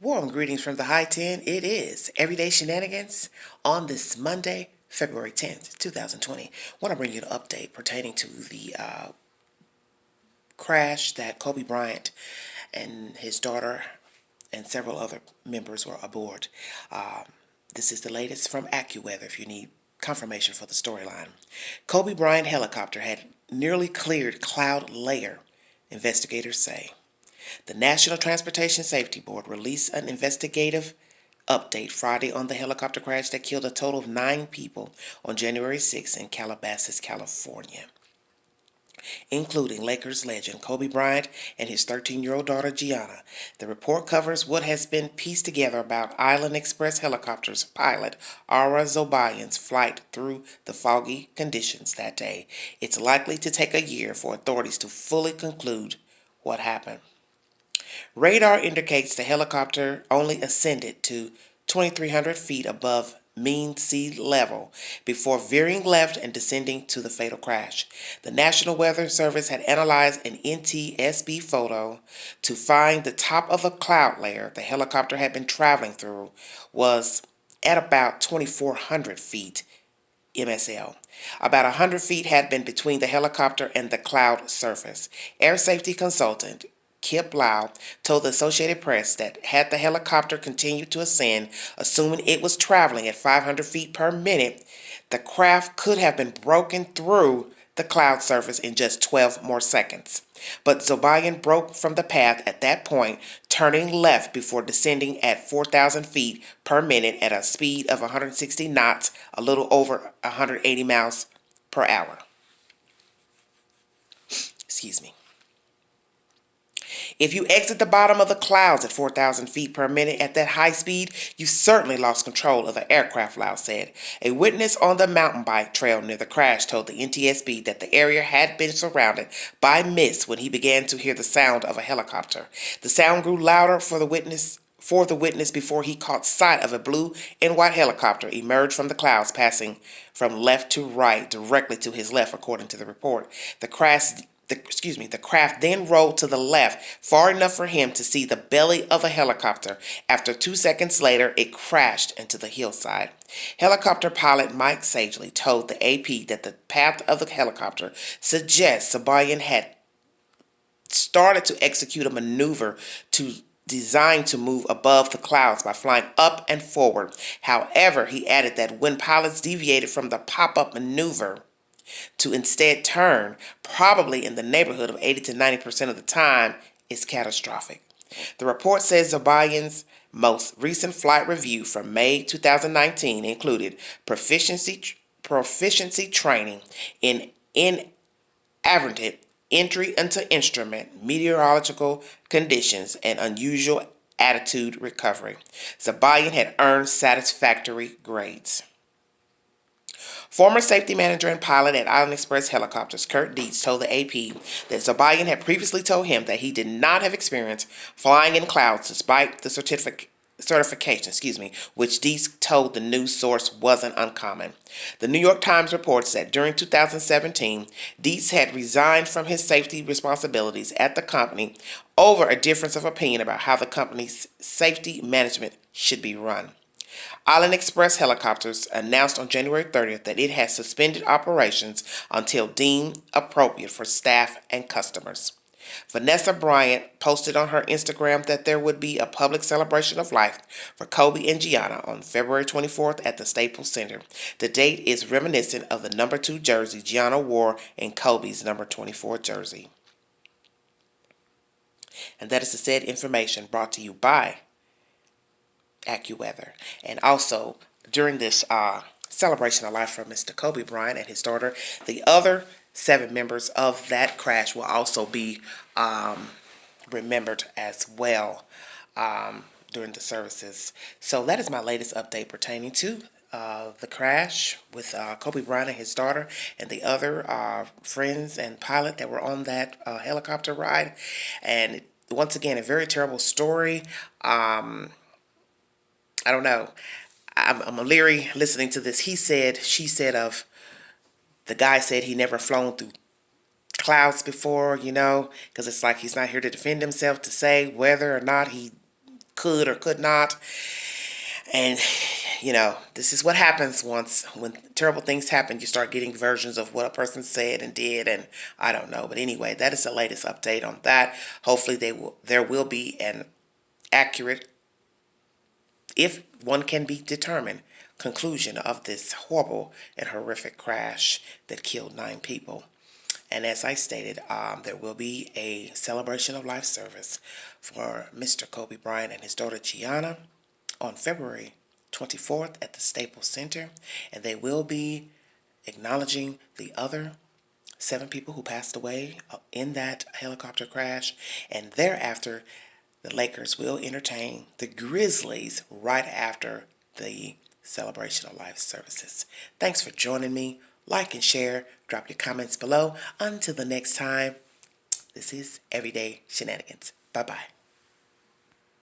Warm greetings from the High 10. It is Everyday Shenanigans on this Monday, February 10th, 2020. I want to bring you an update pertaining to the crash that Kobe Bryant and his daughter and several other members were aboard. This is the latest from AccuWeather if you need confirmation for the storyline. Kobe Bryant helicopter had nearly cleared cloud layer, investigators say. The National Transportation Safety Board released an investigative update Friday on the helicopter crash that killed a total of 9 people on January 6 in Calabasas, California, including Lakers legend Kobe Bryant and his 13-year-old daughter Gianna. The report covers what has been pieced together about Island Express helicopter's pilot Ara Zobayan's flight through the foggy conditions that day. It's likely to take a year for authorities to fully conclude what happened. Radar indicates the helicopter only ascended to 2,300 feet above mean sea level before veering left and descending to the fatal crash. The National Weather Service had analyzed an NTSB photo to find the top of the cloud layer the helicopter had been traveling through was at about 2,400 feet MSL. About 100 feet had been between the helicopter and the cloud surface. Air safety consultant Kip Lau told the Associated Press that had the helicopter continued to ascend, assuming it was traveling at 500 feet per minute, the craft could have been broken through the cloud surface in just 12 more seconds. But Zobayan broke from the path at that point, turning left before descending at 4,000 feet per minute at a speed of 160 knots, a little over 180 miles per hour. Excuse me. If you exit the bottom of the clouds at 4,000 feet per minute at that high speed, you certainly lost control of the aircraft, Lau said. A witness on the mountain bike trail near the crash told the NTSB that the area had been surrounded by mist when he began to hear the sound of a helicopter. The sound grew louder for the witness before he caught sight of a blue and white helicopter emerge from the clouds, passing from left to right directly to his left, according to the report. The craft then rolled to the left far enough for him to see the belly of a helicopter. After 2 seconds later, it crashed into the hillside. Helicopter pilot Mike Sagely told the AP that the path of the helicopter suggests Zobayan had started to execute a maneuver designed to move above the clouds by flying up and forward. However, he added that when pilots deviated from the pop-up maneuver to instead turn, probably in the neighborhood of 80 to 90% of the time, is catastrophic. The report says Zobayan's most recent flight review from May 2019 included proficiency training in inadvertent entry into instrument, meteorological conditions, and unusual attitude recovery. Zobayan had earned satisfactory grades. Former safety manager and pilot at Island Express Helicopters, Kurt Dietz, told the AP that Zobayan had previously told him that he did not have experience flying in clouds despite the certification, which Dietz told the news source wasn't uncommon. The New York Times reports that during 2017, Dietz had resigned from his safety responsibilities at the company over a difference of opinion about how the company's safety management should be run. Island Express Helicopters announced on January 30th that it has suspended operations until deemed appropriate for staff and customers. Vanessa Bryant posted on her Instagram that there would be a public celebration of life for Kobe and Gianna on February 24th at the Staples Center. The date is reminiscent of the number 2 jersey Gianna wore in Kobe's number 24 jersey. And that is the said information brought to you by AccuWeather. And also, during this celebration of life for Mr. Kobe Bryant and his daughter, the other 7 members of that crash will also be remembered as well during the services. So that is my latest update pertaining to the crash with Kobe Bryant and his daughter and the other friends and pilot that were on that helicopter ride. And once again, a very terrible story. I don't know. I'm leery listening to this. He said, she said of the guy said he never flown through clouds before, because it's like he's not here to defend himself to say whether or not he could or could not. And, this is what happens when terrible things happen. You start getting versions of what a person said and did, and I don't know. But anyway, that is the latest update on that. Hopefully there will be an accurate, if one can be determined, conclusion of this horrible and horrific crash that killed 9 people. And as I stated, there will be a celebration of life service for Mr. Kobe Bryant and his daughter Gianna on February 24th at the Staples Center. And they will be acknowledging the other 7 people who passed away in that helicopter crash. And thereafter, the Lakers will entertain the Grizzlies right after the celebration of life services. Thanks for joining me. Like and share. Drop your comments below. Until the next time, this is Everyday Shenanigans. Bye-bye.